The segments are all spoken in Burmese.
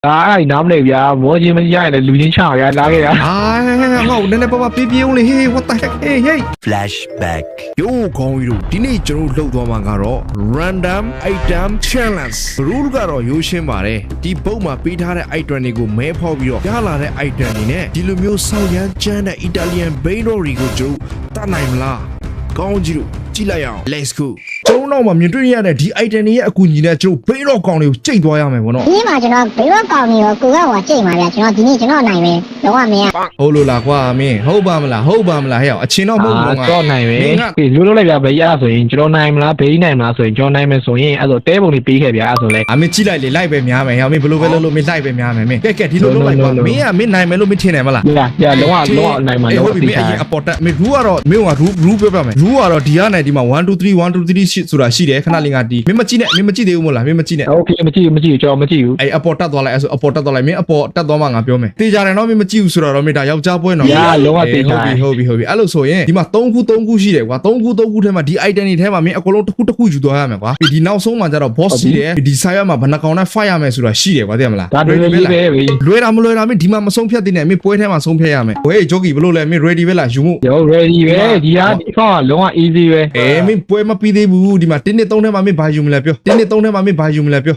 အဲ့နားမလဲဗျာမောချင်းမရရင်လူချင်းချရလာခဲ့တာငါ့ကိုနည်းနည်းပါးပါပြေးပြေးဦးလေ hey what the heck hey flashback ယိုးကောင်းကြီးတို့ဒီနေ့ကျွန်တော်လှုပ်သွားမှာကတော့ random item challenge rule ကတော့ရိုးရှင်းပါတယ်ဒီပုံမှာပေးထားတဲ့ item တွေကိုမဲဖောက်ပြီးတော့ရလာတဲ့ item တွေနဲ့ဒီလိုမျိုးဆောက်ရမ်းကျန်းတဲ့ Italian bakery ကိုကျွန်တော်တတ်နိုင်မလားကောင်းကြီးတို့ကြည့်လိုက်အောင် let's go ကျွန်တော်တော့မြင်တွေ့ရတဲ့ဒီ item တွေရဲ့အကူအညီနဲ့ကျွန်တော်ဘေးတော့ကောင်တွေကိုကြိတ်သွားရမယ်ဗောနော်ဒီမှာကျွန်တော်ဘေးတော့ကောင်တွေကိုကိုကဟိုကြိတ်ပါဗျာကျွန်တော်ဒီနေ့ကျွန်တော်နိုင်ပဲတော့မင်းဟုတ်လို့လားကွာမင်းဟုတ်ပါမလားဟဲ့အချင်းတော့မဟုတ်ဘူးငါတော့နိုင်ပဲလွတ်လိုက်ဗျာဘေးရဆိုရင်ကျွန်တော်နိုင်မလားဘေးနိုင်မလားဆိုရင်ကျွန်တော်နိုင်မယ်ဆိုရင်အဲ့ဆိုတဲပုံလေးပေးခဲ့ဗျာအဲ့ဆိုလဲမင်းကြည့်လိုက်လေလိုက်ပဲများမယ်ဟဲ့မင်းဘယ်လိုပဲလုပ်လို့မင်းလိုက်ပဲများမယ်မင်းကဲဒီလိုလုပ်လိုက်ကွာမင်းနိုင်မယ်လို့မင်းထင်တယ်မလားရလုံးဝနိုင်မှာဟုတ်ပြီမင်းအရင်အပေါ်တက်မင်း rule ကတော့မင်းက rule ပြောပြမယ် rule ကတော့ဒီကနေဒီမှာ1 2 3 1 2 3ဆိုတာရှိတယ်ခဏလေးငါဒီမင်းမကြည့်သေးဘူးမို့လားမင်းမကြည့်နဲ့ okay မကြည့်ကျွန်တော်မကြည့်ဘူးအဲ့အပေါ်တက်သွားလိုက်အဲ့ဆိုအပေါ်တက်သွားလိုက်မင်းအပေါ်တက်သွားမှငါပြောမယ်တေးကြတယ်နော်မင်းမကြည့်ဘူးဆိုတော့မင်းဒါယောက်ျားပွဲနော်လုံးဝတေးကြဟုတ်ပြီအဲ့လိုဆိုရင်ဒီမှာ3ခုရှိတယ်ကွာ3ခုထဲမှာဒီ item တွေထဲမှာမင်းအကုန်လုံးတစ်ခုယူသွားရမယ်ကွာဒီနောက်ဆုံးမှာကျတော့ boss ရှိတယ်ဒီ side မှာဘယ်နှကောင်နဲ့ fight ရမယ်ဆိုတာရှိတယ်ကွာသိရမလားဒါတွေပဲလွယ်တာမလွယ်တာမင်းဒီမှာမဆုံးဖြတ်သေးနဲ့မင်းပွဲထဲမှာဆုံးဖြတ်ရမယ်ဟေးဂျိုကီဘလို့လဲမင်း ready ပဲလားယူမှု ready ပဲဒီကောင်ကလုံးဝ easy ပဲမင်းပွဲမပြီးသေးဘူးဒီမှာ1 2 3ထဲမှာမင်းဘာယူမလဲပြော1 2 3ထဲမှာမင်းဘာယူမလဲပြော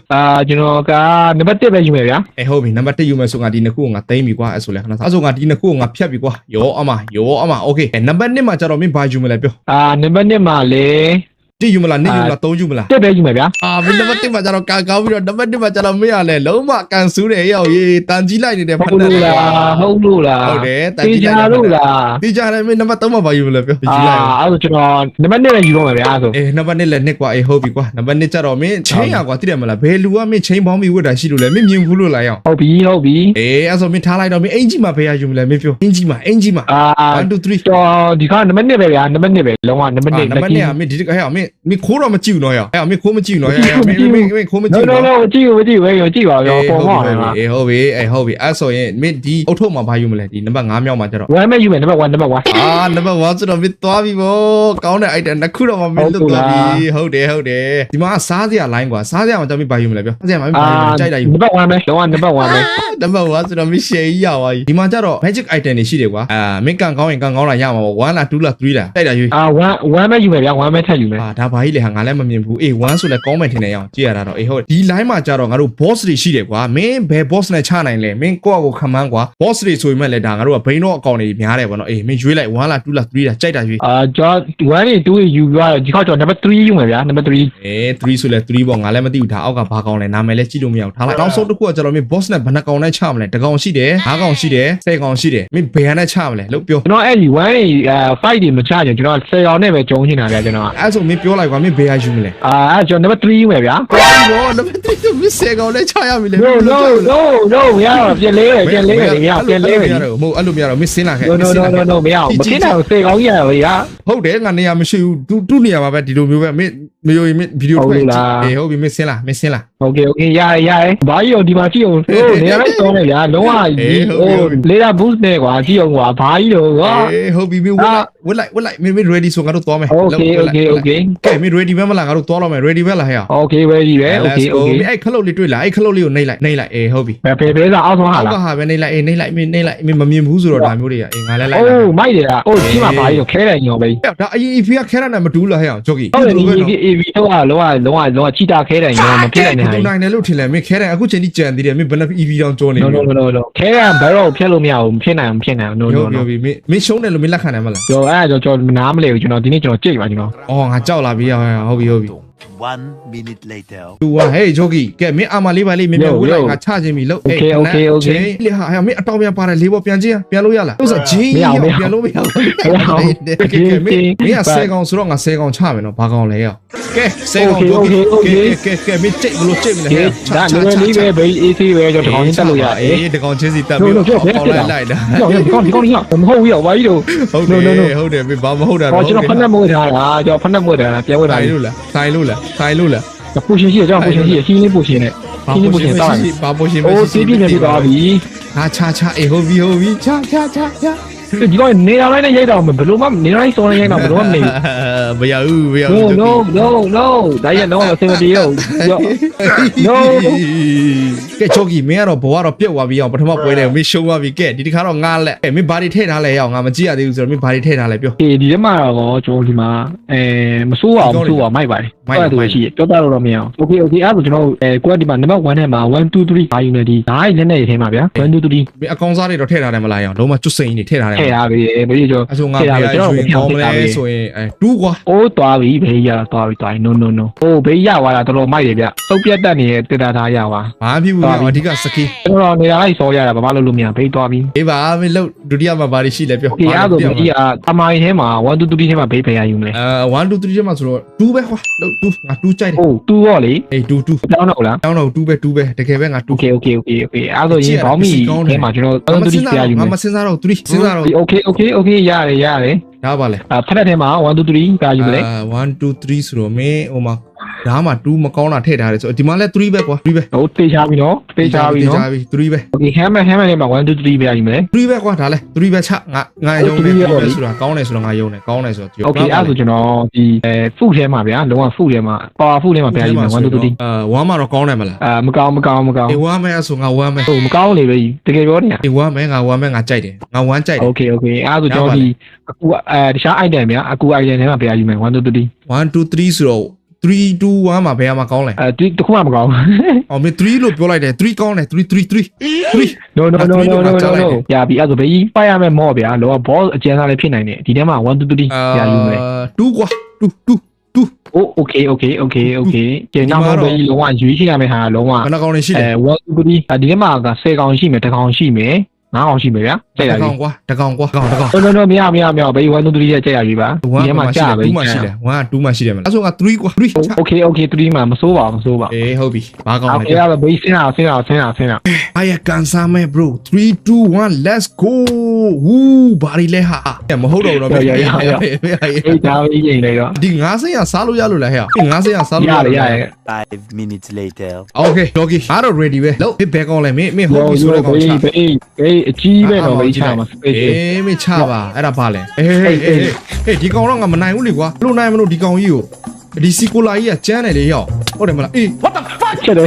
ကျွန်တော်ကနံပါတ်1ပဲယူမယ်ဗျာဟုတ်ပြီနံပါတ်1ယူမယ်ဆိုငါဒီနှစ်ခုကိုငါသိမ်းပြီကွာအဲ့ဆိုလဲခဏအဲ့ဆိုငါဒီနှစ်ခုကိုငါဖြတ်ပြီကွာယောအမ okay နံပါတ်2မှာကျတော့မင်းဘာယူမလဲပြောနံပါတ်2မှာလေ1ယူမလား2ယူမလား3ယူမလား1ပဲယူမယ်ဗျာမင်းနံပါတ်1မှာကျတော့ကန်ကောင်းပြီးတော့နံပါတ်1မှာကျတော့မင်းရလဲလုံးဝကန်ဆူးတယ်ရောက်ရေးတန်ကြီးလိုက်နေတဲ့ဖက်တယ်ဟုတ်လို့လားဟုတ်တယ်တန်ကြီးလိုက်လို့လားတေးကြတယ်မင်းနံပါတ်3မှာဘာယူမလဲပြောယူလိုက်အဲ့ဆိုကျွန်တော်နံပါတ်2ပဲယူတော့မယ်ဗျာဆိုနံပါတ်2လည်း2ကွာဟုတ်ပြီကွာနံပါတ်2ကျတော့မင်းချင်းရကွာသိတယ်မလားဘယ်လူကမင်းချင်းပေါင်းပြီးဝတ်တာရှိလို့လဲမင်းမြင်ဘူးလို့လားရောက်ဟုတ်ပြီအဲ့ဆိုမင်းထားလိုက်တော့မင်းအင်ကြီးမှာဘယ်ရယူမလဲမင်းပြောအင်ကြီးမှာ1 2 3ဒီကနံပါတ်2ပဲဗျာနံပါတ်2ပဲလုံးဝနံပါတ်2နံပါတ်2မင်းဒီကဟဲ့မင်းခိုးတော့မကြည့်ဘူးနော်ရောက်မင်းခိုးမကြည့်ဘူးနော်ရောက်မင်းခိုးမကြည့်ဘူးနော်ကြည့်ဘူးကြည့်ပါရောပေါ်မှာဟုတ်ပြီအဲ့ဆိုရင်မင်းဒီအုတ်ထုတ်မှာဘာယူမလဲဒီနံပါတ်5မြောက်မှာကျတော့1ပဲယူမယ်နံပါတ်1နံပါတ်1နံပါတ်1ဆိုတော့မင်းသွားပြီဗောကောင်းတဲ့ item တစ်ခုတော့မင်းလွတ်သွားပြီဟုတ်တယ်ဒီမှာစားစရာ line ကွာစားစရာမှာကျမဘာယူမလဲပြောစားစရာမှာဘာယူမလဲကြိုက်တာယူနံပါတ်1ပဲလုံးဝနံပါတ်1ပဲနံပါတ်1ဆိုတော့မင်း share ကြီးရသွားပြီဒီမှာကျတော့ magic item တွေရှိတယ်ကွာမင်းကန်ကောင်းရင်ကန်ကောင်းတာရမှာပေါ့1လား2လား3လားကြိုက်တာယူ1ပဲယူမယ်ဗျာ1ပဲထပ်ယူမယ်ဒါဘာကြီးလဲဟာငါလည်းမမြင်ဘူး1ဆိုလဲကောင်းမယ်ထင်တယ်ရအောင်ကြည့်ရတာတော့ဟုတ်ဒီ line မှာကျတော့ငါတို့ boss တွေရှိတယ်ကွာမင်းဘယ် boss နဲ့ချနိုင်လဲမင်းကိုယ့်အကိုခံမှန်းကွာ boss တွေဆိုရင်မဲ့လဲဒါငါတို့ကဘိန်းတော့အကောင်တွေများတယ်ဗောနော်မင်းရွေးလိုက်1လား2လား3လားကြိုက်တာရွေးကျွန်တော်1နဲ့2ယူရဒီခေါက်ကျွန်တော်နံပါတ်3ယူမယ်ဗျာနံပါတ်3 3ဆိုလဲ3ပေါ့ငါလည်းမသိဘူးဒါအောက်ကဘာကောင်လဲနာမည်လဲကြည့်လို့မရဘူးထားလိုက်နောက်ဆုံးတစ်ခုကကျတော့မင်း boss နဲ့ဘယ်နှကောင်နဲ့ချမလဲတကောင်ရှိတယ်5ကောင်ရှိတယ်10ကောင်ရှိတယ်မင်းဘယ်နဲ့ချမလဲလို့ပြောကျွန်တော်အဲ့ဒီ1နဲ့5တွေမချကြကျွန်တော်10ကောင်နဲ့ပဲကြုံနေတာဗျာကျွန်တော်အဲ့ဆိုမင်းပြောလိုက်ကွာမင်းဘယ်ဟာယူမလဲအဲ့ကျွန်တော်နံပါတ်3ယူမယ်ဗျာကောင်းဘောနံပါတ်3မင်း10ကောင်နဲ့ချရပြီလေ no မရတော့ပြန်လဲပြန်လဲမရပြန်လဲမရတော့မဟုတ်အဲ့လိုမရတော့မင်းစင်းလာခဲ့ no မရအောင်မဖြစ်နိုင်ဘူး10ကောင်ကြီးရတယ်ဗျာဟုတ်တယ်ငါနေရာမရှိဘူးသူ့နေရာမှာပဲဒီလိုမျိုးပဲမင်းမယိုရင်မင်းဗီဒီယိုထွက်ဟုတ်ပြီမင်းစင်းလာokay ရဘာကြီးရောဒီမှာကြည့်အောင်နေရာလိုက်တော့လေဗျာလုံးဝလေဒါ boost နဲ့ကွာကြည့်အောင်ကွာဘာကြီးတော့ကွာဟုတ်ပြီမင်းဝက်လိုက်မင်း ready ဆိုငါတို့သွားမယ် okay ကဲမင်း ready ပဲမလားငါတို့သွားတော့မယ် ready ပဲလားဟဲ့ okay ready ပဲ okay အဲ့ခလုတ်လေးတွေ့လားအဲ့ခလုတ်လေးကိုနှိပ်လိုက်ဟုတ်ပြီဘယ်စားအောက်ဆုံးဟာလားအောက်ကဟာပဲနှိပ်လိုက်နှိပ်လိုက်မင်းမမြင်ဘူးဆိုတော့ဒါမျိုးတွေကငါလည်းလိုက်မိုက်တယ်ဒီမှာဘာကြီးတော့ခဲတယ်ညောပဲဒါအရင် EV ကခဲတာနဲ့မတူးလားဟဲ့ဂျိုကီဟုတ်တယ် EV တော့လုံးဝချီတာခဲတယ်ညောမဖြစ်နိုင်ဘူးနိုင်တယ်လို့ထင်လဲမင်းခဲတယ်အခုချိန်ကြီးကြံသေးတယ်မင်းဘယ်နှ EV တောင်ကြောနေပြီ no ခဲရဘယ်တော့ဖြတ်လို့မရဘူးဖြစ်နိုင်no ပြောပြီမင်းရှုံးတယ်လို့မင်းလက်ခံနိုင်မလားကျွန်တော်နားမလဲဘူးကျွန်တော်ဒီနေ့ကျွန်တော်ကြိတ်ပါကျွန်တော်ငါကြောက်လာပြီဟုတ်ပြီ1 minute later သူကဟေးဂျိုကီကဲမင်းအာမလေးပါလေးမင်းဝတ်လိုက်ငါချခြင်းပြီလို့ okay လေဟာမင်းအတောင်ပြန်ပါတယ်လေးပေါ်ပြန်ချင်းပြန်လို့ရလားဥစားဂျင်းပြန်လို့မရဘူးမင်း10ကောင်ဆိုတော့ငါ10ကောင်ချမယ်နော်ဘာကောင်လဲရောကဲ10ကောင်ဂျိုကီမင်းကြိတ်ဘလို့ကြိတ်မလဲဒါလည်းလေးပဲဘေး AC ပဲကျွန်တော်တက်လို့ရတကောင်ချင်းစီတက်ပြီးပေါလိုက်လိုက်တာဒီကောင်မဟုတ်ဘူးရောဘာကြီးတော့ဟုတ်တယ်မင်းဘာမဟုတ်တာတော့ကျွန်တော်ဖက်နှက်မွေးထားတာကျွန်တော်ဖက်နှက်မွေးထားတာပြန်ဝတ်တာဆိုင်လို့လားပူရှင်ရှိတယ်ကျွန်တော်ပူရှင်ရှိတယ်ရှင်းလေးပူရှင်နဲ့ရှင်းလေးပူရှင်တောင်းဘာပူရှင်မရှိစီးပြနေပြီပါပြီဟာချဟုတ်ပြီချ ဒီကောင်နေရာလိုက်နဲ့ရိုက်တော့ဘယ်လိုမှနေရာလိုက်စောနေရိုက်တော့ဘယ်လိုမှမနေဘူး မရဘူးမရ no ဘူး no no no ဒါရတော့အစမတီးရော no ကဲချောကီမင်းကတော့ဘဝတော့ပြတ်သွားပြီအောင်ပထမပွဲလေးမင်းရှုံးသွားပြီကဲဒီတစ်ခါတော့ငါလက်မင်းဘာတွေထည့်ထားလဲအောင်ငါမကြည့်ရသေးဘူးဆိုတော့မင်းဘာတွေထည့်ထားလဲပြော ဒီထဲမှာတော့ကျွန်တော်ဒီမှာမစိုးပါဘူးမစိုးပါမိုက်ပါတယ်ဟုတ်ရှိပြောတာတော့မရအောင် okay okay အဲ့ဒါကျွန်တော်ကိုကဒီမှာ number 1ထဲမှာ1 2 3 5ယူနေဒီဒါလည်းနဲ့ထဲမှာဗျာ1 2 3 မင်းအကောင်စားတွေတော့ထည့်ထားတယ်မလားအောင်လုံးဝကျွတ်စိန်ကြီးတွေထည့်ထားတယ် ထည့်ထားပြီဘေးကျော် အဆိုငါဘယ်ရွှေကောင်းမလဲဆိုရင်2ကွာ အိုးသွားပြီဘေးရသွားပြီ no no no ဟိုဘေးရသွားတာတော်တော်မိုက်တယ်ဗျစုပ်ပြတ်တက်နေတဲ့တက်တာထားရပါ ဘာဖြစ်ဘူးအဓိကစကီ ကျွန်တော်နေရာလိုက်စောရတာဘာမှလုပ်လို့မရဘေးသွားပြီ အေးပါမင်းလို့ဒုတိယမှာဘာတွေရှိလဲပြော ဒီအားဆိုဘေးကအမိုင်းထဲမှာ1 2 3ထဲမှာဘေးဖယ်ရယူမလဲ 1 2 3ချက်မှာဆိုတော့2ပဲခွာလို့2ငါ2ကြိုက်တယ် ဟုတ်2ရောလေ အေး2 2 တောင်းတော့လား တောင်းတော့2ပဲတကယ်ပဲငါ2 okay okay okay okay အဲ့ဆိုရင်ဘောင်းမီထဲမှာကျွန်တော်1 2 3ဖယ်ရယူမ ငါ ယ် မစင်စားတော့3စဉ်းစားတော့ okay okay okay ရတယ် ဒါပါလေ ဖက်ထဲမှာ1 2 3ဖယ်ယူမလဲ 1 2 3ဆိုတော့မင်းဟိုမှာဒါမှ2မကောင်းတာထည့်ထားတယ်ဆိုဒီမှာလဲ3ပဲကွာ3ပဲ ဟုတ်တေချာပြီနော်တေချာပြီနော် 3ပဲ okay hammer ထဲမှာ1 2 3ဖယ်ယူမလဲ 3ပဲကွာဒါလဲ3ပဲချငါယုံတယ်3ပဲဆိုတာကောင်းတယ်ဆိုတော့ငါယုံတယ်ကောင်းတယ်ဆိုတော့ okay အဲ့ဆိုကျွန်တော်ဒီfood ထဲမှာဗျာလုံးဝ food ထဲမှာ power food ထဲမှာဖယ်ယူမယ်1 2 3 1မှာတော့ကောင်းတယ်မလား မကောင်း အေး1မဲဆိုငါ1မဲ ဟုတ်မကောင်းလေပဲတကယ်ပြောနေတာ အေး1မဲငါ1မဲငါကြိုက်တယ်ငါ1ကြိုက်တယ် okay okay အဲ့ဆိုကျွန်တော်ဒီအခုတခြား item ဗျာအခု item ထဲမှာဖယ်ယူမယ်1 2 3 1 2 3ဆိုတော့3 2 1မှာဘယ်မှာကောင်းလဲ ဒီတခုမှမကောင်း အော်မင်း3လို့ပြောလိုက်တယ်3ကောင်းတယ်3 3 no no no no no no ရပြီအဲ့ဆိုဘေးပိုက်ရမယ်မော့ဗျာလောက boss အကျဉ်းသားလည်းဖြစ်နိုင်တယ်ဒီထဲမှာ1 2 3ဖယ်ယူမယ် 2ကွာ2 oh okay okay okay okay ကျန်တော့ဘေးလုံးဝရွေးချယ်ရမယ့်ဟာလုံးဝ ဘယ်နှကောင်နေရှိလဲ 1 2 3ဒီထဲမှာက10ကောင်ရှိမယ်10ကောင်ရှိမယ်9ကောင်ရှိမယ်ဗျာကြိုက်ရပြီ တကောင်ကွာ no မရဘေး1 2 3ရဲ့ကြိုက်ရပြီပါဒီထဲမှာကြာပဲ 2မှာရှိတယ်1က2မှာရှိတယ်မလားအဲ့ဆိုငါ3ကွာ3 okay 3မှာမစိုးပါဘူး အေးဟုတ်ပြီဘာကောင်းလဲ okay အဲ့ဘေးဆင်းတာ I can same bro 3 2 1 let's go ဝူးဘာရီလဲဟာမဟုတ်တော့ဘူး အေးဒါပဲရင်လေတော့ ဒီ90ရစားလို့ရလို့လားဟဲ့90ရစားလို့ရတယ် 5 minutes later. Okay Doggy အားတော့ ready ပဲလို့ဘယ်ကောင်းလဲမင်းဟုတ်ပြီဆိုတော့ကောင်းချ ဘေးအကြီးပဲတော့ဘေးချမှာ space အေးမချပါအဲ့ဒါပါလဲဟေးဒီကောင်တော့ငါမနိုင်ဘူးလေကွာလို့နိုင်မလို့ဒီကောင်ကြီးကိုဒီစီကိုလာကြီးကကျန်းတယ်လေရောက်ဟုတ်တယ်မလားအေး what the fuck ချက်တယ်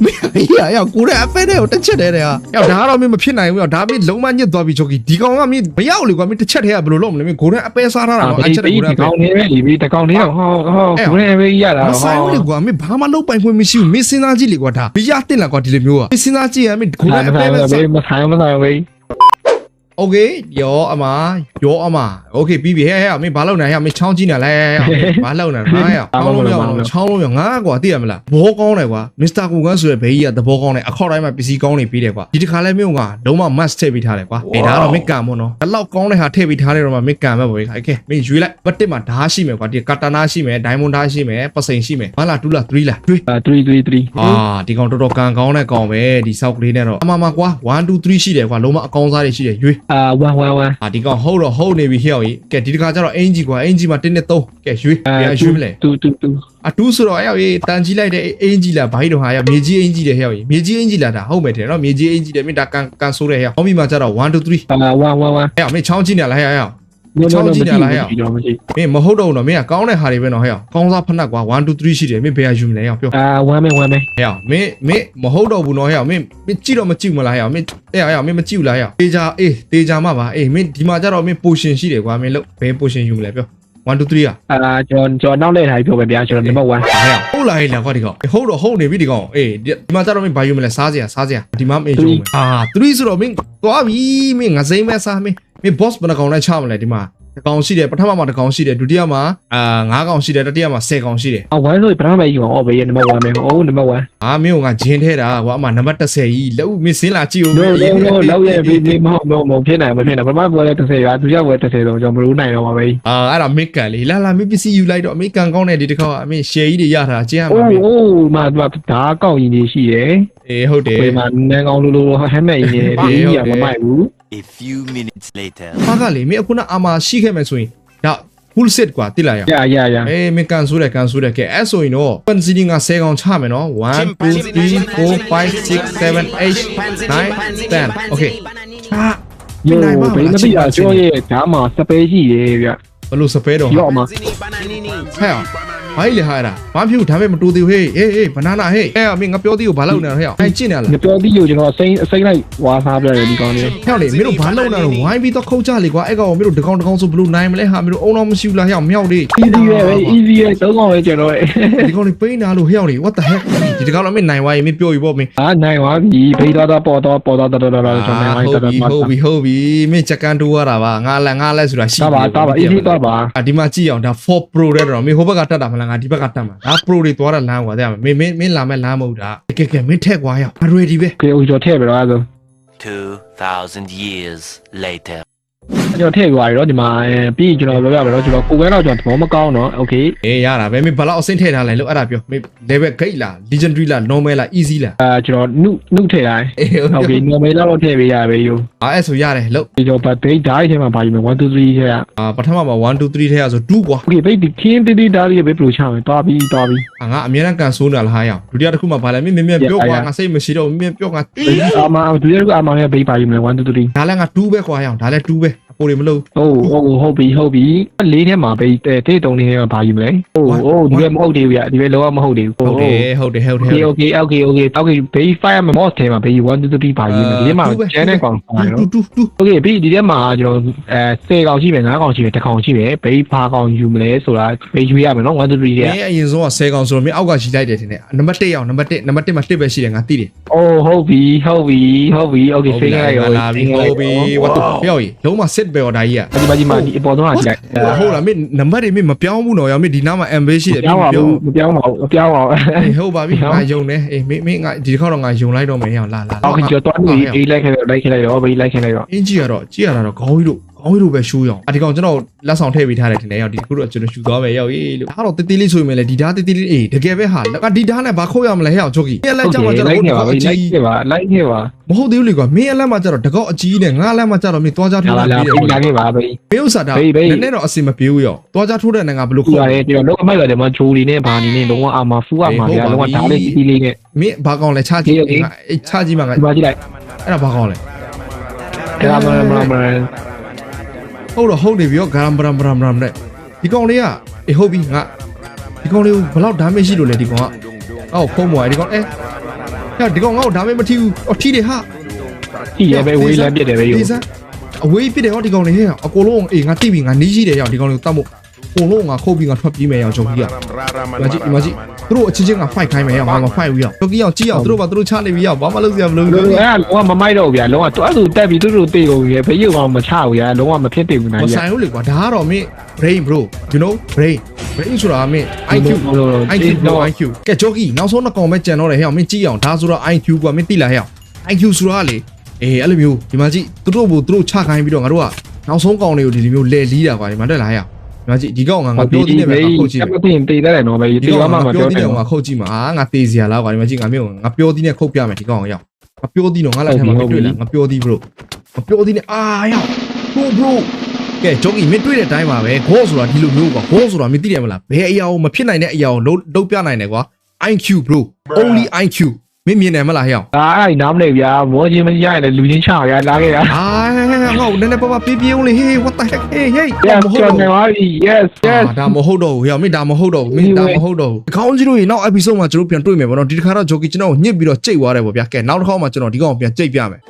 မင်းရောက်ကိုတဲ့အဖက်တဲ့ကိုတစ်ချက်တည်းတဲ့ဟာရောက်ဒါကတော့မင်းမဖြစ်နိုင်ဘူးရောက်ဒါမင်းလုံးမညစ်သွားပြီချုပ်ကြီးဒီကောင်ကမင်းမရောက်လေကွာမင်းတစ်ချက်တည်းကဘယ်လိုလုပ်မလဲမင်းကိုတဲ့အပဲစားထားတာတော့အချက်တည်းကိုတဲ့အပဲ ကောင်နေပဲဒီဘေးတကောင်နေတော့ဟောကိုနေပဲရတာ မဆိုင်ဘူးလေကွာမင်းဘာမှလုပ်ပိုင်ခွင့်မရှိဘူးမင်းစဉ်းစားကြည့်လေကွာဒါမရတင်လာကွာဒီလိုမျိုးကမင်းစဉ်းစားကြည့်ရမင်းကိုတဲ့အပဲပဲစား မဆိုင်ဘေး Okay ရောအမOkay ပြီးပြီဟဲ့မင်းဘာလုပ်နေဟဲ့မင်းချောင်းကြည့်နေလဲဘာလုပ်နေလဲချောင်းလုံးရောငါကွာသိရမလားဘောကောင်းတယ်ကွာ Mr. Kogan ဆိုတဲ့ဘေးကြီးကသဘောကောင်းတယ်အခေါက်တိုင်းမှာပစ္စည်းကောင်းနေပြီးတယ်ကွာဒီတစ်ခါလဲမင်းကလုံးဝ must ထည့်ပေးထားတယ်ကွာဒါကတော့မင်းကံမို့နော်ဒီလောက်ကောင်းတဲ့ဟာထည့်ပေးထားတယ်တော့မှမင်းကံပဲပေါ့Okay မင်းရွေးလိုက်ဘတ်တစ်မှာဓာတ်ရှိမယ်ကွာဒီကာတာနာရှိမယ်ဒိုင်းမွန်ဓာတ်ရှိမယ်ပစိန်ရှိမယ်ဘာလား2လား3လား3ဒီကောင်တော်တော်ကံကောင်းတဲ့ကောင်ပဲဒီဆောက်ကလေးနဲ့တော့အမကွာ1 2 3ရှိတယ်ကွာလုံးဝအကောင်းစားတွေရှိတယ်ရွေး1 ဒီကောင်ဟုတ်နေပြီဟဲ့ရောကဲဒီတခါကျတော့အင်ဂျီကွာအင်ဂျီမှာ1နဲ့3ကဲရွေးမလဲ2အတူဆိုတော့ဟဲ့ရောတန်ကြီးလိုက်တဲ့အင်ဂျီလားဘာကြီးတော့ဟာရမြေကြီးအင်ဂျီတယ်ဟဲ့ရောမြေကြီးအင်ဂျီလားဒါဟုတ်မယ်တယ်နော်မြေကြီးအင်ဂျီတယ်မင်းဒါကန်ဆိုးတယ်ဟဲ့ဟောမိမှာကျတော့1 2 3 1 ဟဲ့မင်းချောင်းကြည့်နေလားဟဲ့ရောချောင်းကြည့်နေလားဟဲ့ရောမင်းမဟုတ်တော့ဘူးနော်မင်းကကောင်းတဲ့ဟာတွေပဲနော်ဟဲ့ရောကောင်းစားဖက်နှက်ကွာ1 2 3ရှိတယ်မင်းဘယ်ဟာယူမလဲဟဲ့ရောပြော1မဲဟဲ့ရောမင်းမဟုတ်တော့ဘူးနော်ဟဲ့ရောမင်းကြည့်တော့မကြည့်မလားဟဲ့ရောမင်းမင်းမကြည့်ဘူးလားဟဲ့ရောတေချာမှပါမင်းဒီမှာကျတော့မင်းပိုရှင်ရှိတယ်ကွာမင်းလို့ဘယ်ပိုရှင်ယူမလဲပြော1 2 3ကျွန်တော်နောက်လဲထားပြောပဲဗျာကျွန်တော် number 1ဟုတ်လားဟဲ့လားကွာဒီကောင်ဟုတ်နေပြီဒီကောင်ဒီမှာကျတော့မင်းဘာယူမလဲစားစရာဒီမှာမင်းယူမယ်3ဆိုတော့မင်းသွားပြီမင်းငါစိမ့်မဲ့စားမင်း boss ဘယ်နှကောင်လဲချမလဲဒီမှာတကောင်ရှိတယ်ပထမမှာတကောင်ရှိတယ်ဒုတိယမှာ9ကောင်ရှိတယ်တတိယမှာ10ကောင်ရှိတယ်1ဆိုပထမပဲယူအောင်ဘေး number 1ပဲnumber 1မင်းကဂျင်းထဲတာကွာအမနံပါတ်10ကြီးလောက်မင်းစင်းလာကြည့်ဦးလောက်ရဲ့ဘေးမဟုတ်ဖြစ်နိုင်ပထမပွဲလဲ30ရွာဒုတိယပွဲ30တော့ကျွန်တော်မလို့နိုင်တော့ပါပဲအဲ့ဒါမင်းကန်လေလာမင်းပစ္စည်းယူလိုက်တော့အမေကန်ကောင်းတဲ့ဒီတစ်ခါအမေ share ကြီးတွေရထားကျင်းရမှာမင်းမာဒါကောက်ရင်ကြီးရှိတယ်ဟုတ်တယ်ဒီမှာနန်းကောင်းလိုဟမ်းမဲ့ရင်ဒီကြီးကမမိုက်ဘူး A few minutes later. ဘာကလေမင်းအခုနအာမရှိခဲ့မယ်ဆိုရင်ဒါ full set ကွာတိလာရမင်းကန်ဆိုးတယ်ကဲအဲ့ဆိုရင်တော့ပန်စီငါ10ကောင်ချမယ်နော်1 2 3 4 5 6 7 8 9 10 Okay ယိုဘေးမသိတာကျော်ရဲ့ဓာတ်မှာစပယ်ရှိတယ်ဗျ ဘလို့စပဲတော့ ရော့မှာ ဟဲ့ဘာလဲဟာတာဘာဖြစ်ဒါပေမဲ့မတူသေးဘူးဟေးအေးဘနာနာဟေးအဲ့မင်းငါပြောသေးကိုဘာလုပ်နေလဲဟဲ့အဲ့ကျင့်နေလား ငပြောပြီးလို့ကျွန်တော်အစိမ့်လိုက်ဝါစားပြတယ်ဒီကောင်လေး ဟဲ့လေမင်းတို့ဘာလုပ်နေတော့ဝိုင်းပြီးတော့ခုတ်ကြလေကွာအဲ့ကောင်မင်းတို့တကောင်ဆိုဘလို့နိုင်မလဲဟာမင်းတို့အုံတော့မရှိဘူးလားဟဲ့မြောက်လေး easy ပဲ easy ပဲသုံးကောင်ပဲကျွန်တော် ဒီကောင်လေးပိန်းနာလို့ဟဲ့လေ what the heck ဒီတကောင်တော့မင်းနိုင်ဝိုင်းမင်းပြောပြီးပေါ့မင်း နိုင်သွားပြီဘေးတော့ပေါ်တော့တော်ကျွန်တော်နိုင်ဝိုင်းတော် ဟုတ်ပြီမင်းချက်ကန်တိုးရတာပါငါလဲဆိုတာရှိ တာပါ easy တော့ပါ ဒီမှာကြည့်အောင်ဒါ4 Pro တဲ့တော့မင်းဟိုဘက်ကတက်တာမလားငါဒီဘက်ကတက်မှာဒါ Pro တွေသွားတာလမ်းကွာတဲ့မင်းလာမဲ့လမ်းမဟုတ်တာကဲမင်းထက်ကွာရအောင် ready ပဲ ကဲဦးကျော်ထည့်ပြတော့အဲ့ဒါ 2,000 years later. ကျွန်တော်ထည့်သွားပြီတော့ဒီမှာပြီးကျွန်တော်ပြောရမယ်တော့ကျွန်တော်ကိုယ်ကတော့ကျွန်တော်သဘောမကောင်းတော့ okay အေးရတာပဲမင်းဘလောက်အဆင့်ထည့်ထားလဲလို့အဲ့ဒါပြောမင်း level gate လား legendary လား normal လား easy လား ကျွန်တော်နုထည့်လိုက် okay normal လောက်ထည့်ပေးရပဲယူ အဲ့ဆိုရတယ်လို့ ဒီတော့ base die ထဲမှာပါယူမယ်1 2 3ထဲက ပထမမှာ1 2 3ထဲကဆို2ကွာ okay base ခင်းတီးဒါလေးပဲဘယ်လိုချမယ်တွားပြီး ငါအများနဲ့ကန်ဆိုးနေတာလားဟာရအောင်ဒုတိယတစ်ခုမှာဗာလဲမင်းပြောကွာငါစိတ်မရှိတော့မင်းပြောငါ အာမဒုတိယကအာမနဲ့ base ပါယူမယ်1 2 3 ဒါလည်းငါ2ပဲကွာရအောင်ဒါလည်း2ပဲအပေါ်တွေမလို့ ဟုတ်ပြီလေးထဲမှာပဲတိတ်တုံးလေးထဲမှာပါယူမလဲဒီပဲမဟုတ်သေးဘူးဗျဒီပဲလောကမဟုတ်သေးဘူး ဟုတ်တယ် okay base 5မှာ boss ထဲမှာ base 1 2 3ပါယူမယ်ဒီထဲမှာကျန်တဲ့ကောင်ပါနော် okay ပြီးဒီထဲမှာကျွန်တော်10ကောင်ရှိမယ်9ကောင်ရှိမယ်10ကောင်ရှိမယ် base 5ကောင်ယူမလဲဆိုတာ base ရွေးရမယ်နော်1 2 3ထဲ မင်းအရင်ဆုံးက10ကောင်ဆိုတော့မင်းအောက်ကရှိလိုက်တယ်ထင်တယ်နံပါတ်1အောင်နံပါတ်1မှာ1ပဲရှိတယ်ငါသိတယ် ဟုတ်ပြီ okay စိတ်လိုက်ရော လာပြီဟုတ်ပြီ what the ပြောရလုံးမ set ပဲဒါကြီးက ဒီမှာဒီအပေါ်တော့ကြည့်လိုက် ဟုတ်လားမင်းနံပါတ်တွေမင်းမပြောင်းဘူးနော်ရောမင်းဒီနားမှာ MB ရှိတယ်မပြောင်းပါဘူးဟုတ်ပါပြီငါယုံတယ်အေးမင်းငါဒီတစ်ခါတော့ငါယုံလိုက်တော့မယ်ဟောလာ okay ကျွန်တော်တွားနေလိုက်ခဲ့တော့ဘေးလိုက်ခဲ့လိုက်တော့ အင်းကြီးကတော့ကြည့်ရတာတော့ခေါင်းကြီးတို့ပဲရှိုးရအောင်ဒီကောင်ကျွန်တော်လက်ဆောင်ထည့်ပေးထားတယ်ထင်တယ်ရောက်ဒီခုတော့ကျွန်တော်ရှူသွားမယ်ရောက်ရေးလို့ဒါတော့တေးသေးလေးဆိုရင်လည်းဒီဓာတ်တေးသေးလေးအေးတကယ်ပဲဟာဒီဓာတ်နဲ့ဘာခုတ်ရမလဲဟဲ့အောင်ဂျိုကီအဲ့လက်ကြောင့်ကျွန်တော်လိုက်ခဲ့ပါလိုက်ခဲ့ပါမဟုတ်သေးဘူးလေကွာမင်းအလက်မှာကျတော့တကောက်အကြီးနဲ့ငါအလက်မှာကျတော့မင်းသွားကြထိုးတာပြီးတယ်ဟုတ်လားခဲ့ပါဘေးဥစ္စာဒါနည်းနည်းတော့အစင်မပြေဘူးရောသွားကြထိုးတဲ့ငါဘယ်လိုခုတ်ရတယ်ကျွန်တော်လုံးအမိုက်ရတယ်မဂျိုလီနဲ့ဘာနီနဲ့လုံးဝအာမဖူးအာမဗျာလုံးဝဓာတ်လေးတီးလေးနဲ့ မင်းဘာကောင်လဲချကြည့်ငါချကြည့်မှာငါဒီမှာကြည့်လိုက် အဲ့ဒါဘာကောင်လဲ ကရာမဟုတ်နေပြီရောဂရမ်ဘရမ်နဲ့ဒီကောင်လေးကအေးဟုတ်ပြီငါဒီကောင်လေးဘယ်လောက် damage ရှိလို့လဲဒီကောင်ကအော်ဖုံးမွာဒီကောင်ဒီကောင်ငါ့ကို damage မထိဘူးအော်ထိတယ်ဟာ ထိရပဲဝေးလမ်းပြစ်တယ်ပဲယူ အဝေးပြစ်တယ်ဟောဒီကောင်လေးဟဲ့အကိုလုံးအေးငါတိပြီငါနီးရှိတယ်ရောက်ဒီကောင်လေးကိုတတ်မို့ကိုလုံးငါခုတ်ပြီးငါထွက်ပြေးမယ်ရောက်ဂျုံကြီးကမကြည့်သူတို့အချင်းချင်းက fight ခိုင်းမယ်ရောက်ငါမ fight ဘူးရောက်ဂျုံကြီးအောင်ကြည့်အောင်သူတို့ကသူတို့ချနေပြီရောက်ဘာမှလုပ်စရာမလိုဘူးအဲ့လုံးဝမမိုက်တော့ဘူးဗျာလုံးဝသူအဲ့သူတက်ပြီးသူတို့တေးကုန်ကြီးဘယ်ရုပ်ကောင်မချဘူးဗျာလုံးဝမဖြစ်သေးဘူးနိုင်မဆိုင်ဘူးလေကွာဒါကတော့မင်း brain bro you know brain ဆိုတာမင်း IQ ကဲဂျိုကီနောက်ဆုံးနှစ်ကောင်ပဲကြံတော့တယ်ဟဲ့မင်းကြည့်အောင်ဒါဆိုတော့ IQ ကွာမင်းသိလားဟဲ့ IQ ဆိုတာလေအေးအဲ့လိုမျိုးဒီမှာကြည့်သူတို့ချခိုင်းပြီးတော့ငါတို့ကနောက်ဆုံးကောင်တွေကိုဒီလိုမျိုးလဲလီးတာကွာဒီမှာတက်လာဟဲ့ငါကြည့်ဒီကောင်ကငါပြောသေးတယ်ပဲခုတ်ကြည့်မသိရင်တေးတယ်နော်ပဲတေးမှမပြောသေးတယ်ငါခုတ်ကြည့်မှာငါတေးစရာလားကွာဒီမှာကြည့်ငါမျိုးငါပြောသေးနဲ့ခုတ်ပြမယ်ဒီကောင်ရောက်ငါပြောသေးတော့ငါလက်ထဲမှာတွေ့လားငါပြောသေး bro ငါပြောသေးနဲ့ရောက် bro ကဲဂျိုကီမင်းတွေ့တဲ့အတိုင်းပါပဲဂေါဆိုတာဒီလိုမျိုးကွာဂေါဆိုတာမင်းသိတယ်မလားဘယ်အရာကိုမဖြစ်နိုင်တဲ့အရာကိုလုံးပြနိုင်တယ်ကွာ IQ bro only IQ မင်းမြင်တယ်မလားဟဲ့ဒါအဲ့နားမလဲဗျာမောချင်းမရရင်လည်းလူချင်းချရလာခဲ့တာငါ့နည်းနည်းပါပြေးအောင်လေ hey what the heck hey မဟုတ်တော့ဘူး yes ဒါမဟုတ်တော့ဘူးဟဲ့မင်းဒါမဟုတ်တော့ဘူးမင်းဒါမဟုတ်တော့ဘူးခေါင်းကြီးတို့ရေနောက် episode မှာကျွန်တော်ပြန်တွေ့မယ်ပေါ့နော်ဒီတစ်ခါတော့ဂျိုကီကျွန်တော်ညစ်ပြီးတော့ကြိတ်သွားတယ်ပေါ့ဗျာကဲနောက်တစ်ခါမှကျွန်တော်ဒီကောင်ပြန်ကြိတ်ပြမယ်